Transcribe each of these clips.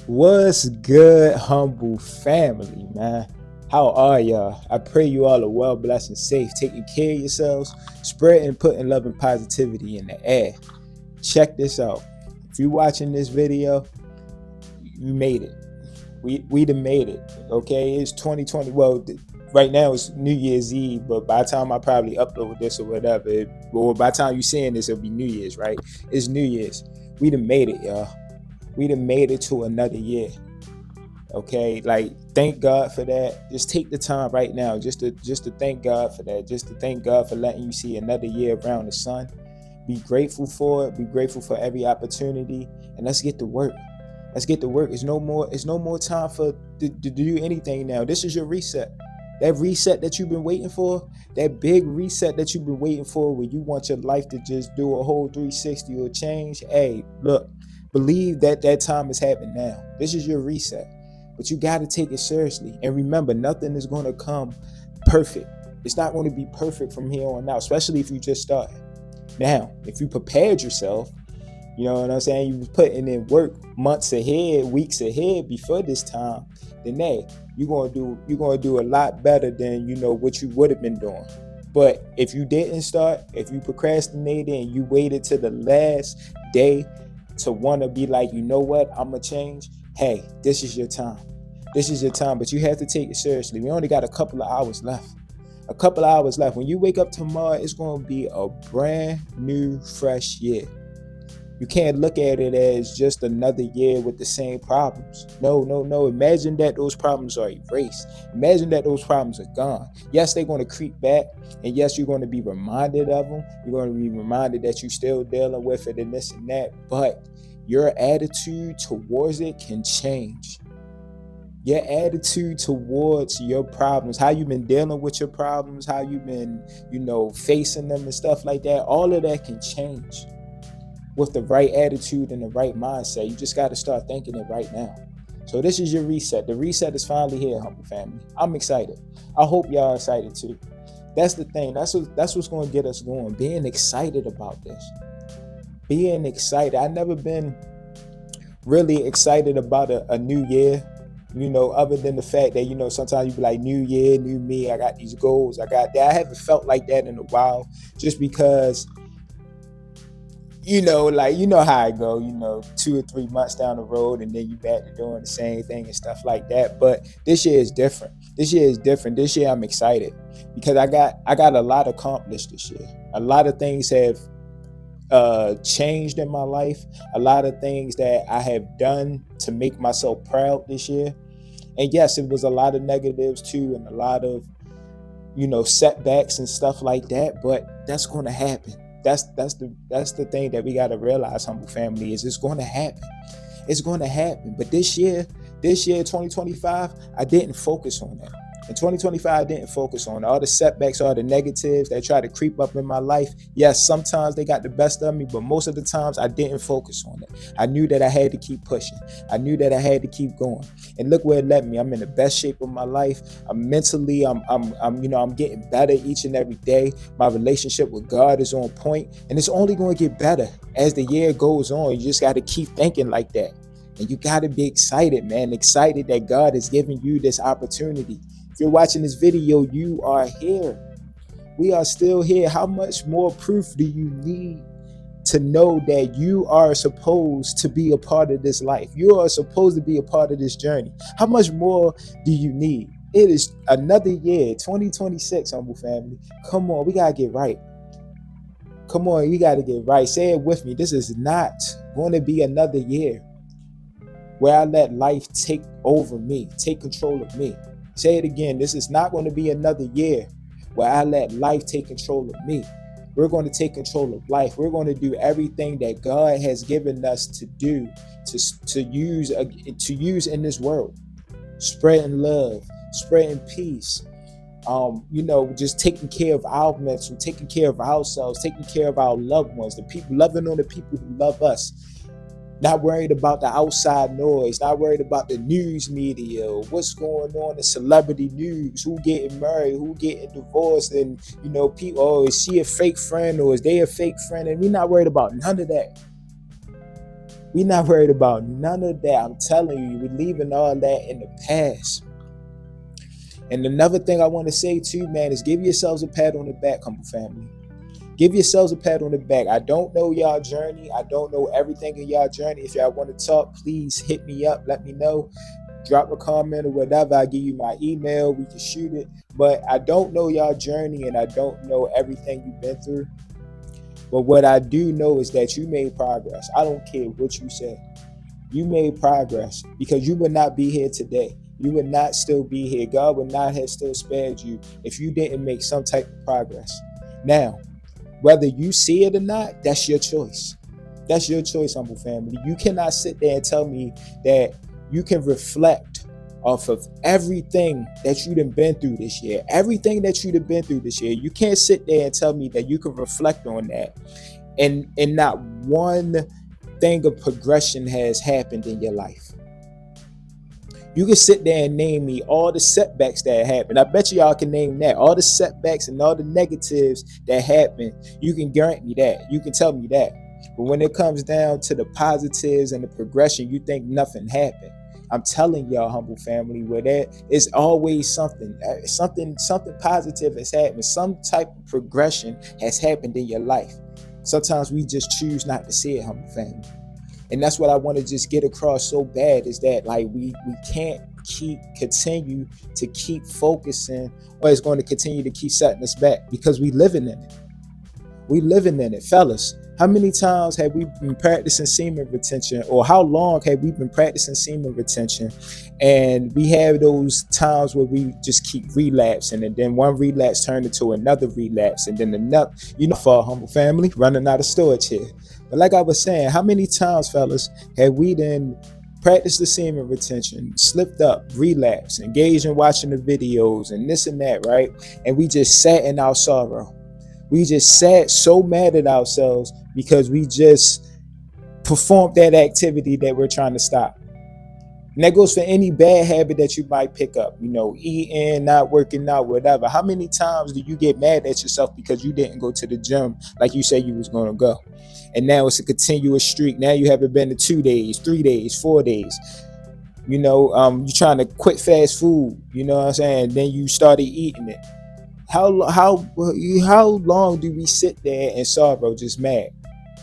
What's good, humble family, man? How are y'all? I pray you all are well, blessed, and safe, taking care of yourselves, spreading, putting love and positivity in the air. Check this out. If you're watching this video, you made it. We done made it. Okay, it's 2020. Well, right now it's New Year's Eve, but by the time I probably upload this or whatever, or by the time you seeing this, it'll be New Year's, right? It's New Year's. We done made it, y'all. We done made it to another year. Okay, like thank God for that. Just take the time right now just to thank God for that. Just to thank God for letting you see another year around the sun. Be grateful for it. Be grateful for every opportunity, and let's get to work. Let's get to work. It's no more time to do anything now. This is your reset. That reset that you've been waiting for, that big reset that you've been waiting for, where you want your life to just do a whole 360 or change. Hey, look, believe that time is happening now. This is your reset, but you got to take it seriously. And remember, nothing is going to come perfect. It's not going to be perfect from here on out, especially if you just started. Now, if you prepared yourself, you know what I'm saying, you was putting in work months ahead, weeks ahead before this time, then hey, you're gonna do a lot better than what you would have been doing. But if you didn't start, if you procrastinated and you waited to the last day to want to be like, you know what, I'm gonna change, hey, this is your time. This is your time, but you have to take it seriously. We only got a couple of hours left. A couple of hours left. When you wake up tomorrow, it's going to be a brand new, fresh year. You can't look at it as just another year with the same problems. No, no, no. Imagine that those problems are erased. Imagine that those problems are gone. Yes, they're going to creep back. And yes, you're going to be reminded of them. You're going to be reminded that you're still dealing with it and this and that. But your attitude towards it can change. Your attitude towards your problems, how you've been dealing with your problems, how you've been, facing them and stuff like that, all of that can change with the right attitude and the right mindset. You just got to start thinking it right now. So this is your reset. The reset is finally here, humble family. I'm excited. I hope y'all excited too. That's the thing. That's what's going to get us going. Being excited about this. Being excited. I've never been really excited about a new year. Other than the fact that, sometimes you be like, new year, new me, I got these goals, I got that. I haven't felt like that in a while, just because, like, how it go, 2 or 3 months down the road, and then you back to doing the same thing and stuff like that. But this year is different. This year I'm excited because I got a lot accomplished this year. A lot of things have changed in my life. A lot of things that I have done to make myself proud this year. And yes, it was a lot of negatives too, and a lot of setbacks and stuff like that. But that's going to happen. That's the thing that we got to realize, humble family, is it's going to happen. It's going to happen. But this year, 2025, I didn't focus on that. In 2025, I didn't focus on all the setbacks, all the negatives that try to creep up in my life. Yes, sometimes they got the best of me, but most of the times I didn't focus on it. I knew that I had to keep pushing. I knew that I had to keep going. And look where it led me. I'm in the best shape of my life. I'm mentally, I'm getting better each and every day. My relationship with God is on point, and it's only going to get better as the year goes on. You just got to keep thinking like that. And you got to be excited, man. Excited that God is giving you this opportunity. If you're watching this video, you are here. We are still here. How much more proof do you need to know that you are supposed to be a part of this life? You are supposed to be a part of this journey. How much more do you need? It is another year, 2026, humble family. Come on, we got to get right. Come on, we got to get right. Say it with me. This is not going to be another year where I let life take over me, take control of me. Say it again. This is not going to be another year where I let life take control of me. We're going to take control of life. We're going to do everything that God has given us to do, to use in this world. Spreading love, spreading peace. Just taking care of our mental, taking care of ourselves, taking care of our loved ones, the people, loving on the people who love us. Not worried about the outside noise, not worried about the news media, what's going on in celebrity news, who getting married, who getting divorced, and people, oh, is she a fake friend or is they a fake friend? And we're not worried about none of that. We not worried about none of that. I'm telling you, we're leaving all that in the past. And another thing I want to say too, man, is give yourselves a pat on the back, humble family. Give yourselves a pat on the back. I don't know y'all journey. I don't know everything in y'all journey. If y'all want to talk, please hit me up. Let me know. Drop a comment or whatever. I'll give you my email. We can shoot it. But I don't know y'all journey and I don't know everything you've been through. But what I do know is that you made progress. I don't care what you say. You made progress because you would not be here today. You would not still be here. God would not have still spared you if you didn't make some type of progress. Now, whether you see it or not, that's your choice. That's your choice, humble family. You cannot sit there and tell me that you can reflect off of everything that you've been through this year. Everything that you've been through this year. You can't sit there and tell me that you can reflect on that and not one thing of progression has happened in your life. You can sit there and name me all the setbacks that happened. I bet you y'all can name that. All the setbacks and all the negatives that happened. You can grant me that. You can tell me that. But when it comes down to the positives and the progression, you think nothing happened. I'm telling y'all, humble family, where there is always something positive has happened. Some type of progression has happened in your life. Sometimes we just choose not to see it, humble family. And that's what I want to just get across so bad is that like we can't continue to keep focusing, or it's going to continue to keep setting us back because we living in it. We living in it, fellas. How many times have we been practicing semen retention, or how long have we been practicing semen retention? And we have those times where we just keep relapsing, and then one relapse turned into another relapse, and then another, for our humble family, running out of storage here. But like I was saying, how many times, fellas, have we then practiced the semen retention, slipped up, relapsed, engaged in watching the videos and this and that, right? And we just sat in our sorrow. We just sat so mad at ourselves because we just performed that activity that we're trying to stop. And that goes for any bad habit that you might pick up, eating, not working out, whatever. How many times do you get mad at yourself because you didn't go to the gym like you said you was going to go? And now it's a continuous streak. Now you haven't been to 2 days, 3 days, 4 days. You're trying to quit fast food, you know what I'm saying? Then you started eating it. How long do we sit there and sorrow, just mad,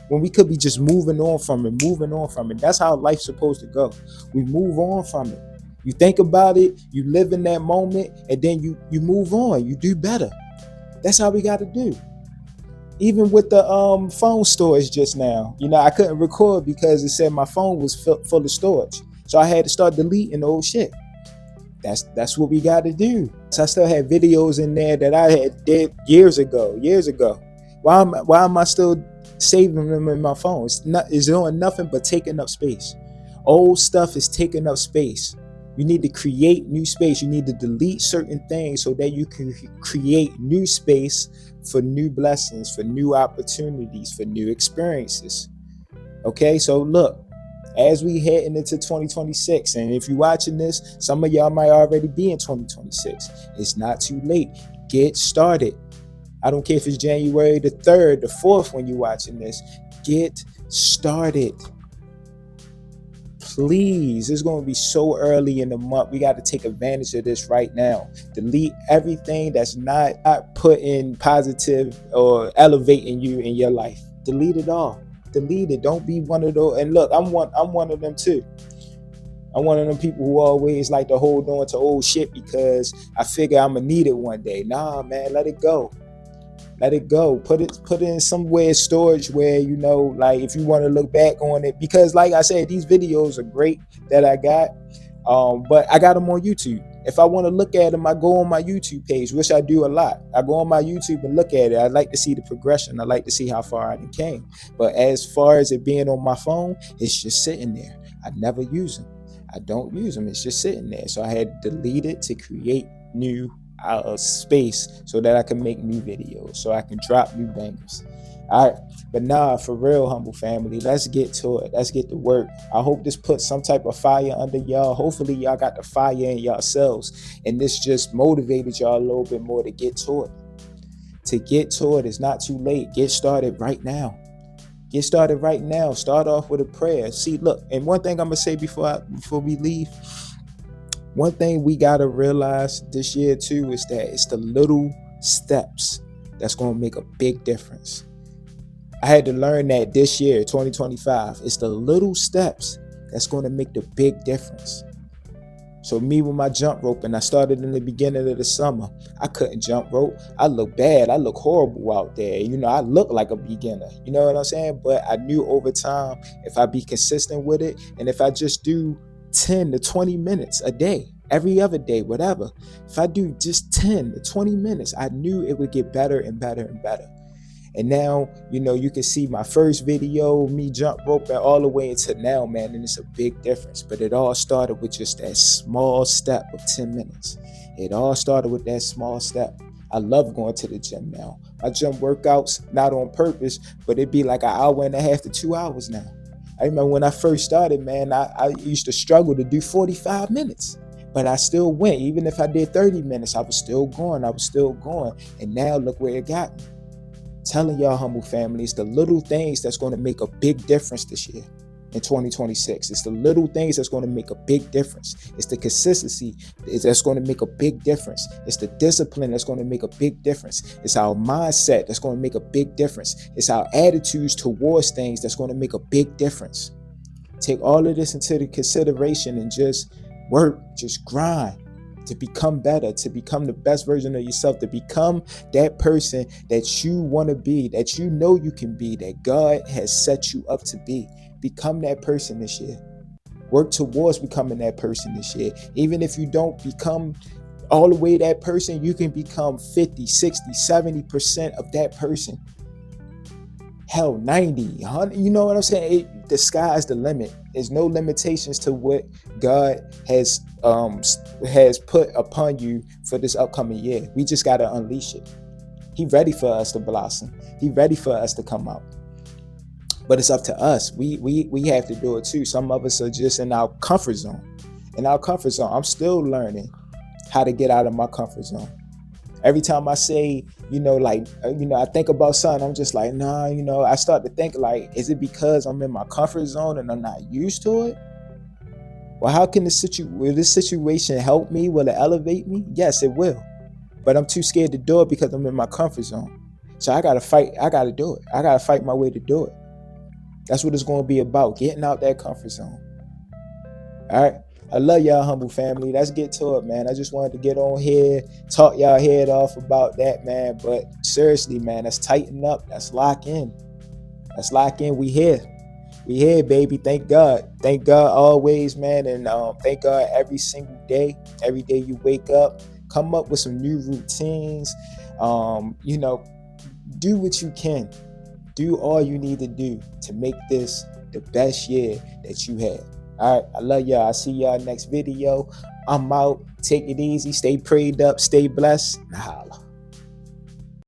when we could be just moving on from it? That's how life's supposed to go. We move on from it. You think about it, you live in that moment, and then you move on. You do better. That's how we got to do. Even with the phone storage just now, I couldn't record because it said my phone was full of storage. So I had to start deleting old shit. That's what we got to do. So I still had videos in there that I had did years ago. Why am I still saving them in my phone? It's doing nothing but taking up space. Old stuff is taking up space. You need to create new space. You need to delete certain things so that you can create new space for new blessings, for new opportunities, for new experiences. Okay, so look, as we heading into 2026, and if you're watching this, some of y'all might already be in 2026. It's not too late. Get started. I don't care if it's January the 3rd, the 4th when you're watching this. Get started. Please, it's going to be so early in the month. We got to take advantage of this right now. Delete everything that's not putting positive or elevating you in your life. Delete it all. Delete it. Don't be one of those. And look, I'm one of them too. I'm one of them people who always like to hold on to old shit because I figure I'm gonna need it one day. Nah, man, let it go. Let it go. Put it in somewhere storage where, like if you want to look back on it, because like I said, these videos are great that I got, but I got them on YouTube. If I want to look at them, I go on my YouTube page, which I do a lot. I go on my YouTube and look at it. I like to see the progression. I like to see how far I came. But as far as it being on my phone, it's just sitting there. I never use them. I don't use them. It's just sitting there. So I had to delete it to create new space so that I can make new videos, so I can drop new bangers. All right, but for real, humble family, let's get to it. Let's get to work. I hope this puts some type of fire under y'all. Hopefully y'all got the fire in yourselves, and this just motivated y'all a little bit more to get to it. It's not too late. Get started right now. Get started right now. Start off with a prayer. See, look, and one thing I'm gonna say before we leave, one thing we gotta realize this year too is that it's the little steps that's gonna make a big difference. I had to learn that this year, 2025. It's the little steps that's gonna make the big difference. So me with my jump rope, and I started in the beginning of the summer. I couldn't jump rope. I look bad. I look horrible out there. I look like a beginner. You know what I'm saying? But I knew over time, if I be consistent with it, and if I just do 10 to 20 minutes a day, every other day, whatever. If I do just 10 to 20 minutes, I knew it would get better and better and better. And now, you can see my first video, me jump roping all the way into now, man, and it's a big difference. But it all started with just that small step of 10 minutes. It all started with that small step. I love going to the gym now. I jump workouts, not on purpose, but it'd be like an hour and a half to 2 hours now. I remember when I first started, man, I used to struggle to do 45 minutes. But I still went. Even if I did 30 minutes, I was still going. And now look where it got me. Telling y'all, humble family, it's the little things that's going to make a big difference this year in 2026. It's the little things that's going to make a big difference. It's the consistency that's going to make a big difference. It's the discipline that's going to make a big difference. It's our mindset that's going to make a big difference. It's our attitudes towards things that's going to make a big difference. Take all of this into the consideration and just work, just grind to become better, to become the best version of yourself, to become that person that you want to be, that you know you can be, that God has set you up to be. Become that person this year. Work towards becoming that person this year. Even if you don't become all the way that person, you can become 50, 60, 70% of that person. Hell, 90, 100, you know what I'm saying? The sky's the limit. There's no limitations to what God has put upon you for this upcoming year. We just got to unleash it. He's ready for us to blossom. He's ready for us to come out. But it's up to us. We have to do it too. Some of us are just in our comfort zone. I'm still learning how to get out of my comfort zone. Every time I say, I think about something, I'm just like, nah, I start to think like, is it because I'm in my comfort zone and I'm not used to it? Well, how can will this situation help me? Will it elevate me? Yes, it will. But I'm too scared to do it because I'm in my comfort zone. So I got to fight. I got to do it. I got to fight my way to do it. That's what it's going to be about, getting out that comfort zone. All right. I love y'all, humble family. Let's get to it, man. I just wanted to get on here, talk y'all head off about that, man. But seriously, man, let's tighten up. Let's lock in. We here. We here, baby. Thank God. Thank God always, man. And thank God every single day. Every day you wake up, come up with some new routines. Do what you can. Do all you need to do to make this the best year that you had. All right, I love y'all. I'll see y'all next video. I'm out. Take it easy. Stay prayed up. Stay blessed. Holla.